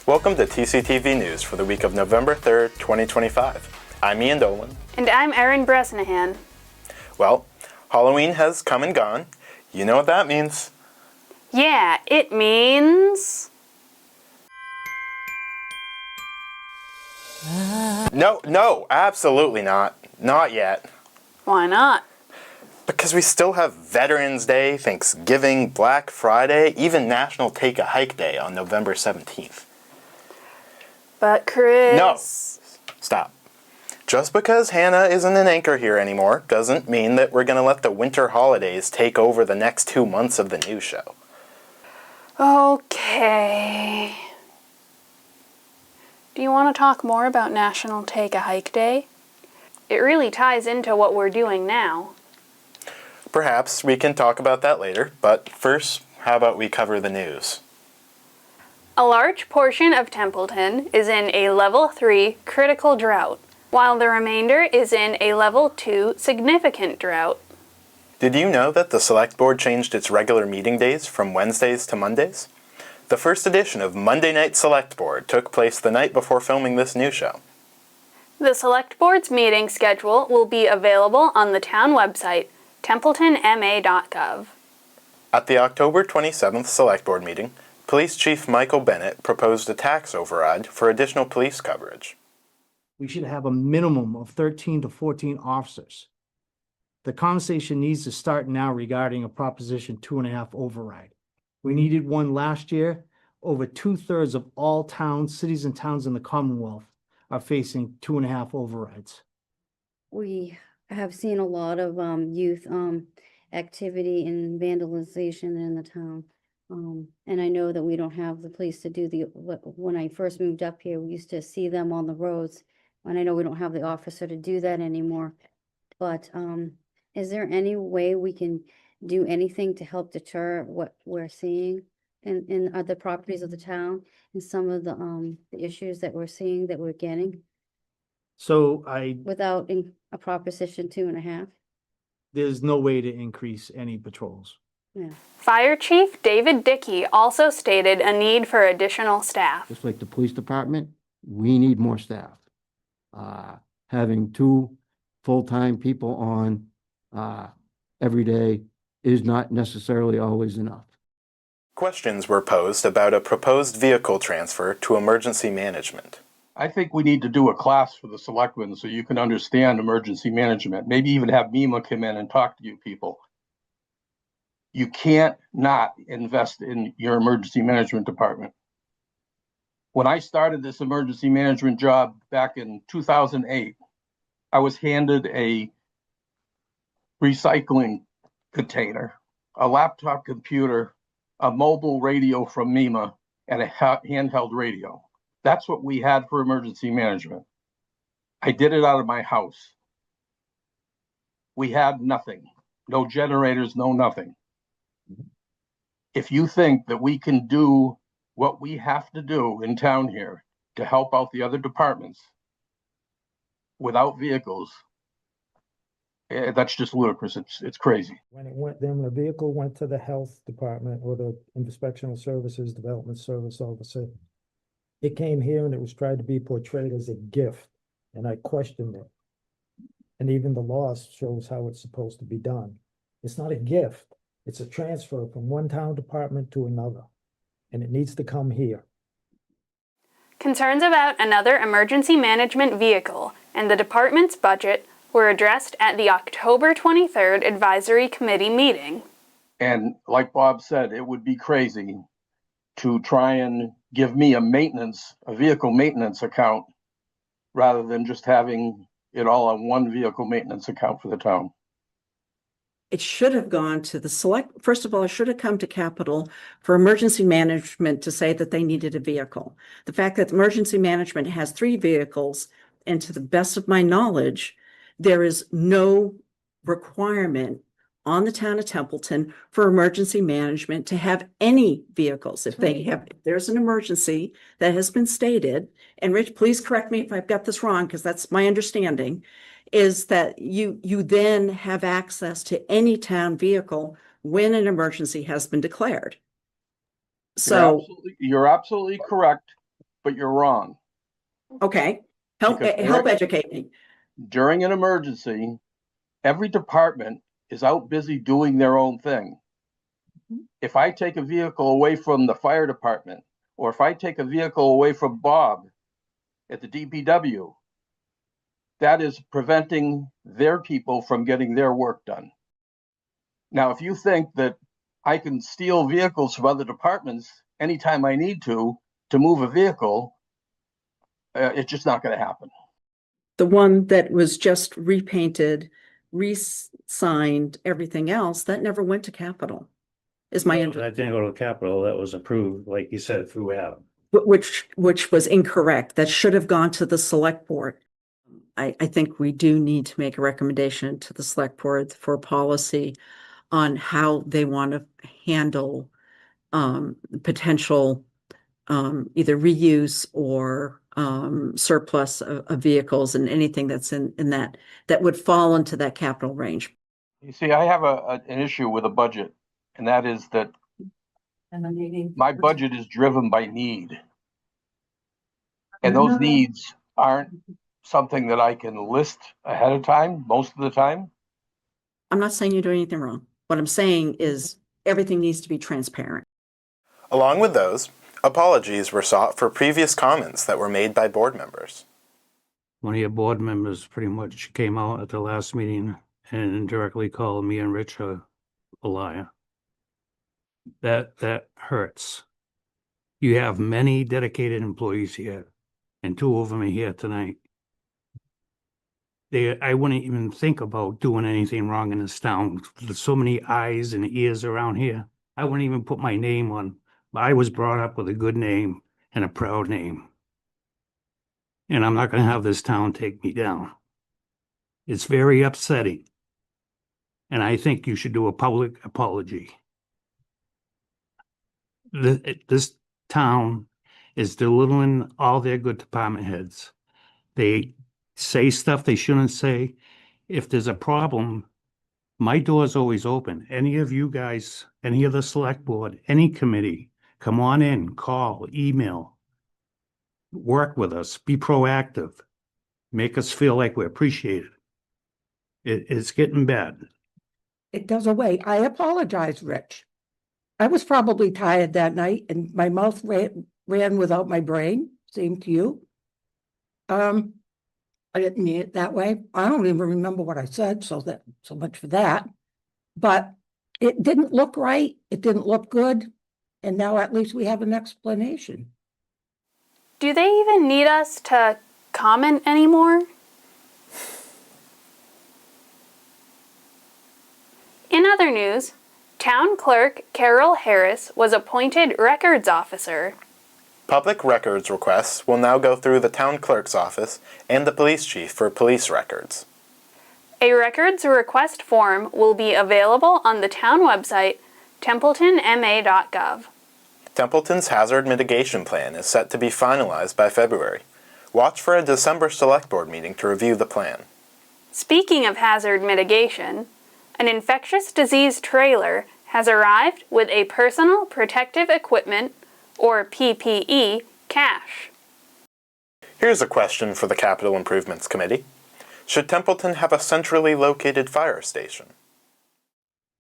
Welcome to TCTV News for the week of November 3rd, 2025. I'm Ian Dolan. And I'm Erin Bresnahan. Well, Halloween has come and gone. You know what that means. Yeah, it means... No, absolutely not. Not yet. Why not? Because we still have Veterans Day, Thanksgiving, Black Friday, even National Take a Hike Day on November 17th. But Chris... No. Stop. Just because Hannah isn't an anchor here anymore doesn't mean that we're going to let the winter holidays take over the next 2 months of the news show. Okay. Do you want to talk more about National Take a Hike Day? It really ties into what we're doing now. Perhaps we can talk about that later, but first, how about we cover the news? A large portion of Templeton is in a Level 3 critical drought, while the remainder is in a Level 2 significant drought. Did you know that the Select Board changed its regular meeting days from Wednesdays to Mondays? The first edition of Monday Night Select Board took place the night before filming this new show. The Select Board's meeting schedule will be available on the town website, templetonma.gov. At the October 27th Select Board meeting, Police Chief Michael Bennett proposed a tax override for additional police coverage. We should have a minimum of 13 to 14 officers. The conversation needs to start now regarding a Proposition 2.5 override. We needed one last year. Over 2/3 of all towns, cities and towns in the Commonwealth are facing 2.5 overrides. We have seen a lot of youth activity and vandalization in the town. And I know that we don't have the police to do when I first moved up here, we used to see them on the roads. And I know we don't have the officer to do that anymore. But is there any way we can do anything to help deter what we're seeing in other properties of the town and some of the issues that we're seeing that we're getting So without a Proposition 2.5? there's no way to increase any patrols. Yeah. Fire Chief David Dickey also stated a need for additional staff. Just like the police department, we need more staff. Having 2 full-time people on every day is not necessarily always enough. Questions were posed about a proposed vehicle transfer to emergency management. I think we need to do a class for the selectmen so you can understand emergency management. Maybe even have MEMA come in and talk to you people. You can't not invest in your emergency management department. When I started this emergency management job back in 2008, I was handed a recycling container, a laptop computer, a mobile radio from MEMA, and a handheld radio. That's what we had for emergency management. I did it out of my house. We had nothing, no generators, no nothing. If you think that we can do what we have to do in town here to help out the other departments without vehicles, that's just ludicrous. It's crazy. When the vehicle went to the health department or the inspectional services development service officer, it came here and it was tried to be portrayed as a gift, and I questioned it. And even the law shows how it's supposed to be done. It's not a gift. It's a transfer from one town department to another, and it needs to come here. Concerns about another emergency management vehicle and the department's budget were addressed at the October 23rd Advisory Committee meeting. And like Bob said, it would be crazy to try and give me a vehicle maintenance account rather than just having it all on one vehicle maintenance account for the town. It should have gone to the select. First of all, it should have come to Capitol for emergency management to say that they needed a vehicle. The fact that emergency management has 3 vehicles, and to the best of my knowledge, there is no requirement on the town of Templeton for emergency management to have any vehicles. If there's an emergency that has been stated, and Rich, please correct me if I've got this wrong, because that's my understanding, is that you then have access to any town vehicle when an emergency has been declared. So you're absolutely correct. but you're wrong. Okay, help Because educate me. During an emergency, every department is out busy doing their own thing. If I take a vehicle away from the fire department, or if I take a vehicle away from Bob at the DPW, that is preventing their people from getting their work done. Now, if you think that I can steal vehicles from other departments anytime I need to move a vehicle, it's just not going to happen. The one that was just repainted, re-signed, everything else, that never went to capital, is my That didn't go to capital, that was approved, like you said, through Adam. which was incorrect. That should have gone to the select board. I think we do need to make a recommendation to the select board for policy on how they want to handle potential either reuse or surplus of vehicles and anything that's in that would fall into that capital range. You see, I have an issue with a budget, and that is that my budget is driven by need. And those needs aren't something that I can list ahead of time, most of the time. I'm not saying you do anything wrong. What I'm saying is everything needs to be transparent. Along with those, apologies were sought for previous comments that were made by board members. One of your board members pretty much came out at the last meeting and directly called me and Rich a liar. That hurts. You have many dedicated employees here, and 2 of them are here tonight. I wouldn't even think about doing anything wrong in this town. There's so many eyes and ears around here. I wouldn't even put my name on. I was brought up with a good name and a proud name. And I'm not going to have this town take me down. It's very upsetting. And I think you should do a public apology. This town is belittling all their good department heads. They say stuff they shouldn't say. If there's a problem, my door's always open. Any of you guys, any of the select board, any committee, come on in, call, email, work with us, be proactive, make us feel like we're appreciated. It's getting bad. It does away. I apologize, Rich. I was probably tired that night and my mouth ran without my brain. Same to you. I didn't mean it that way. I don't even remember what I said, so much for that. But it didn't look right. It didn't look good. And now at least we have an explanation. Do they even need us to comment anymore? In other news, Town Clerk Carol Harris was appointed Records Officer. Public records requests will now go through the town clerk's office and the police chief for police records. A records request form will be available on the town website, templetonma.gov. Templeton's hazard mitigation plan is set to be finalized by February. Watch for a December select board meeting to review the plan. Speaking of hazard mitigation, an infectious disease trailer has arrived with a personal protective equipment, or PPE, cache. Here's a question for the Capital Improvements Committee. Should Templeton have a centrally located fire station?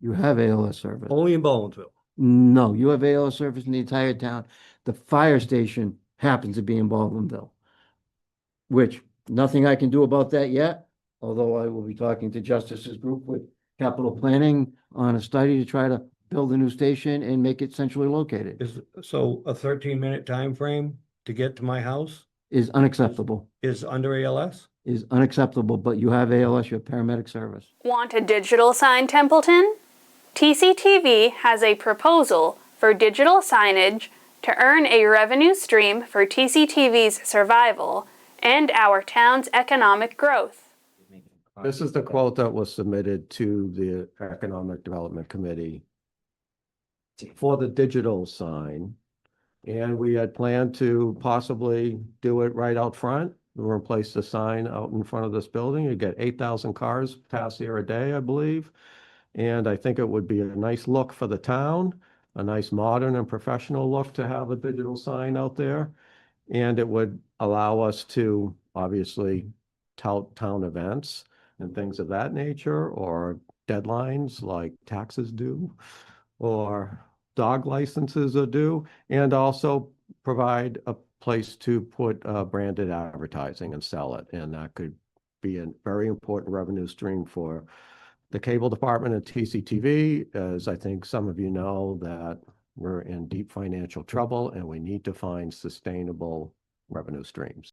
You have ALS service. Only in Baldwinsville. No, you have ALS service in the entire town. The fire station happens to be in Baldwinville, which nothing I can do about that yet, although I will be talking to Justice's group with capital planning on a study to try to build a new station and make it centrally located. So a 13-minute time frame to get to my house Is unacceptable, is under ALS? is unacceptable, but you have ALS, you have paramedic service. Want a digital sign, Templeton? TCTV has a proposal for digital signage to earn a revenue stream for TCTV's survival and our town's economic growth. This is the quote that was submitted to the Economic Development Committee for the digital sign. And we had planned to possibly do it right out front. We were going to place the sign out in front of this building. You get 8,000 cars pass here a day, I believe. And I think it would be a nice look for the town, a nice modern and professional look to have a digital sign out there. And it would allow us to obviously tout town events and things of that nature, or deadlines like taxes due, or dog licenses are due, and also provide a place to put branded advertising and sell it. And that could be a very important revenue stream for the cable department and TCTV, as I think some of you know that we're in deep financial trouble and we need to find sustainable revenue streams.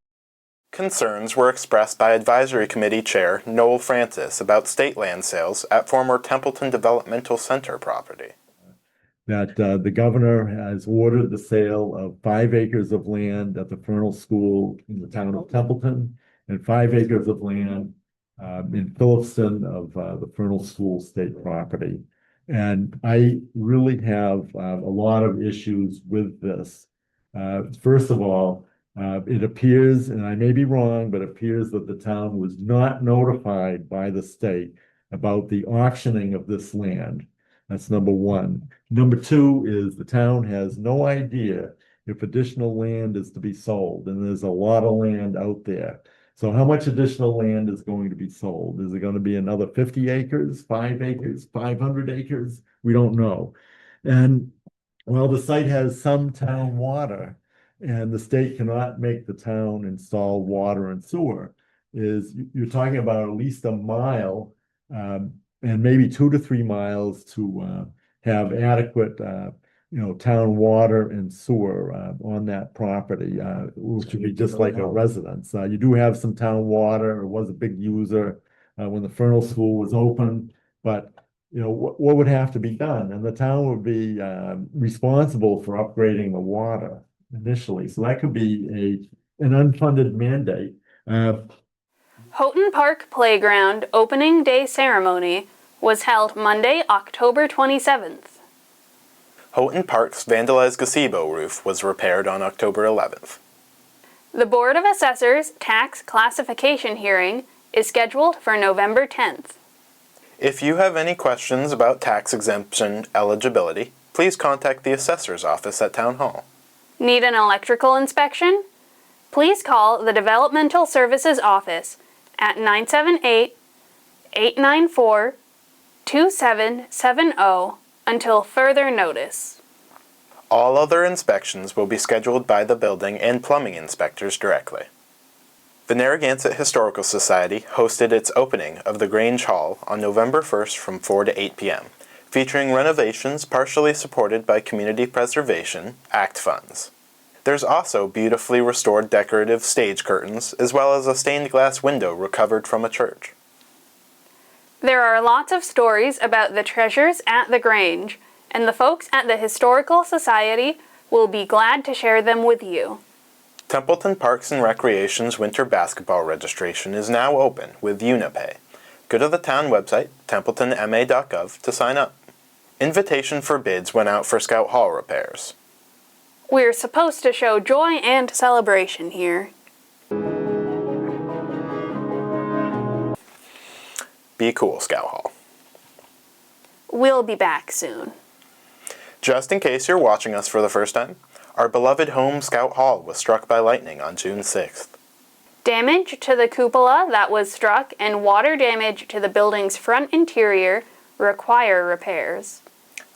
Concerns were expressed by Advisory Committee Chair Noel Francis about state land sales at former Templeton Developmental Center property. That the governor has ordered the sale of 5 acres of land at the Fernal School in the town of Templeton, and 5 acres of land in Phillipston of the Fernal School state property. And I really have a lot of issues with this. First of all, it appears, and I may be wrong, but it appears that the town was not notified by the state about the auctioning of this land. That's number one. Number two is the town has no idea if additional land is to be sold, and there's a lot of land out there. So how much additional land is going to be sold? Is it going to be another 50 acres, 5 acres, 500 acres? We don't know. And while the site has some town water, and the state cannot make the town install water and sewer, you're talking about at least a mile, and maybe 2 to 3 miles to have adequate town water and sewer on that property, which would be just like a residence. You do have some town water. It was a big user when the Fernal School was open, but what would have to be done? And the town would be responsible for upgrading the water initially. So that could be an unfunded mandate. Houghton Park Playground opening day ceremony was held Monday, October 27th. Houghton Park's vandalized gazebo roof was repaired on October 11th. The Board of Assessors tax classification hearing is scheduled for November 10th. If you have any questions about tax exemption eligibility, please contact the Assessor's office at Town Hall. Need an electrical inspection? Please call the Developmental Services Office at 978-894-2770 until further notice. All other inspections will be scheduled by the building and plumbing inspectors directly. The Narragansett Historical Society hosted its opening of the Grange Hall on November 1st from 4 to 8 p.m., featuring renovations partially supported by Community Preservation Act funds. There's also beautifully restored decorative stage curtains, as well as a stained glass window recovered from a church. There are lots of stories about the treasures at the Grange, and the folks at the Historical Society will be glad to share them with you. Templeton Parks and Recreation's winter basketball registration is now open with UniPay. Go to the town website, templetonma.gov, to sign up. Invitation for bids went out for Scout Hall repairs. We're supposed to show joy and celebration here. Be cool, Scout Hall. We'll be back soon. Just in case you're watching us for the first time, our beloved home Scout Hall was struck by lightning on June 6th. Damage to the cupola that was struck and water damage to the building's front interior require repairs.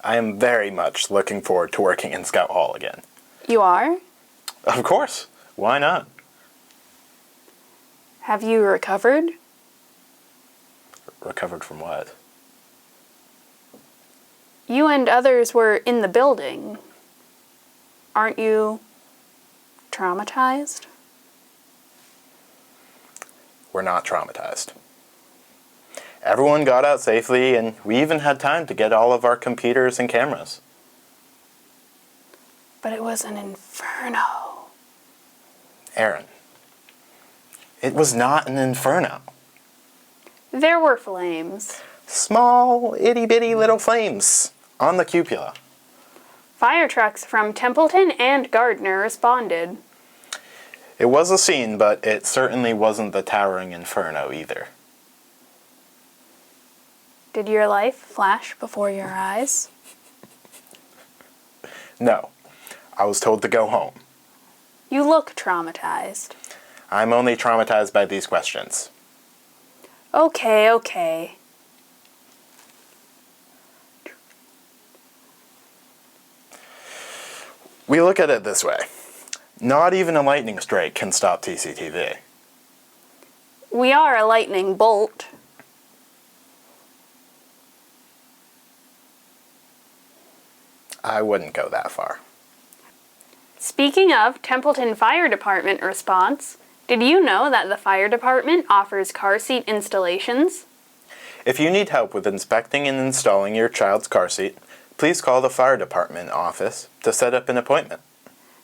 I am very much looking forward to working in Scout Hall again. You are? Of course. Why not? Have you recovered? Recovered from what? You and others were in the building. Aren't you traumatized? We're not traumatized. Everyone got out safely, and we even had time to get all of our computers and cameras. But it was an inferno. Aaron, it was not an inferno. There were flames. Small, itty-bitty little flames on the cupola. Fire trucks from Templeton and Gardner responded. It was a scene, but it certainly wasn't the towering inferno either. Did your life flash before your eyes? No. I was told to go home. You look traumatized. I'm only traumatized by these questions. Okay, okay. We look at it this way. Not even a lightning strike can stop TCTV. We are a lightning bolt. I wouldn't go that far. Speaking of Templeton Fire Department response, did you know that the fire department offers car seat installations? If you need help with inspecting and installing your child's car seat, please call the fire department office to set up an appointment.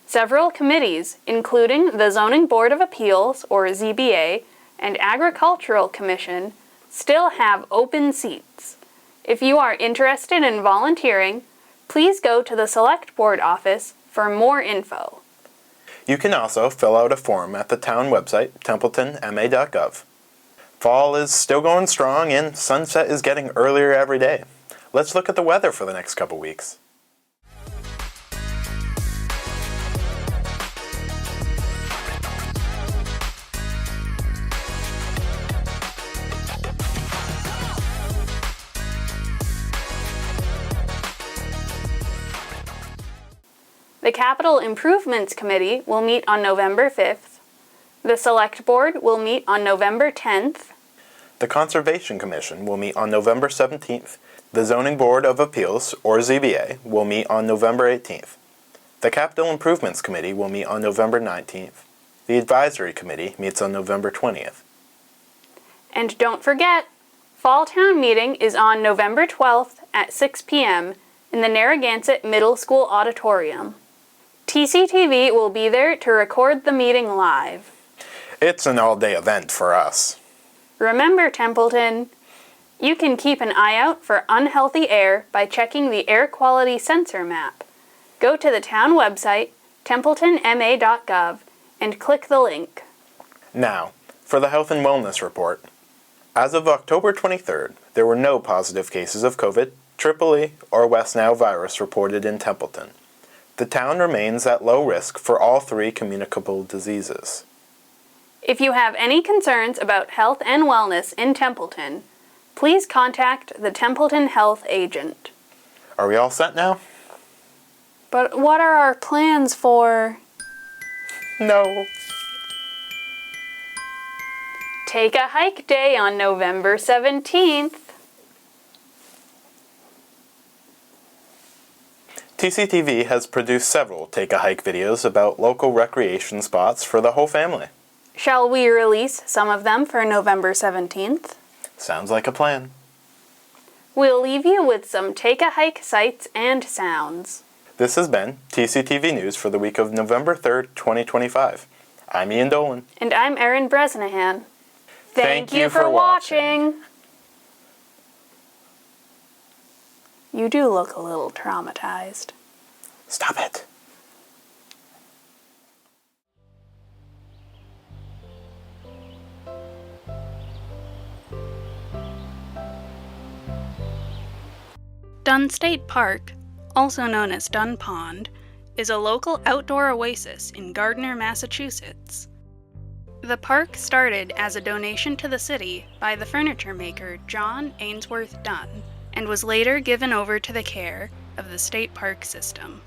Several committees, including the Zoning Board of Appeals, or ZBA, and Agricultural Commission, still have open seats. If you are interested in volunteering, please go to the Select Board office for more info. You can also fill out a form at the town website, templetonma.gov. Fall is still going strong and sunset is getting earlier every day. Let's look at the weather for the next couple weeks. The Capital Improvements Committee will meet on November 5th. The Select Board will meet on November 10th. The Conservation Commission will meet on November 17th. The Zoning Board of Appeals, or ZBA, will meet on November 18th. The Capital Improvements Committee will meet on November 19th. The Advisory Committee meets on November 20th. And don't forget, Fall Town Meeting is on November 12th at 6 p.m. in the Narragansett Middle School Auditorium. TCTV will be there to record the meeting live. It's an all-day event for us. Remember, Templeton, you can keep an eye out for unhealthy air by checking the air quality sensor map. Go to the town website, templetonma.gov, and click the link. Now, for the Health and Wellness Report. As of October 23rd, there were no positive cases of COVID, EEE, or West Nile virus reported in Templeton. The town remains at low risk for all three communicable diseases. If you have any concerns about health and wellness in Templeton, please contact the Templeton Health Agent. Are we all set now? But what are our plans for... No. Take a Hike Day on November 17th. TCTV has produced several Take a Hike videos about local recreation spots for the whole family. Shall we release some of them for November 17th? Sounds like a plan. We'll leave you with some Take a Hike sights and sounds. This has been TCTV News for the week of November 3rd, 2025. I'm Ian Dolan. And I'm Erin Bresnahan. Thank you for watching. You do look a little traumatized. Stop it. Dunn State Park, also known as Dunn Pond, is a local outdoor oasis in Gardner, Massachusetts. The park started as a donation to the city by the furniture maker John Ainsworth Dunn, and was later given over to the care of the state park system.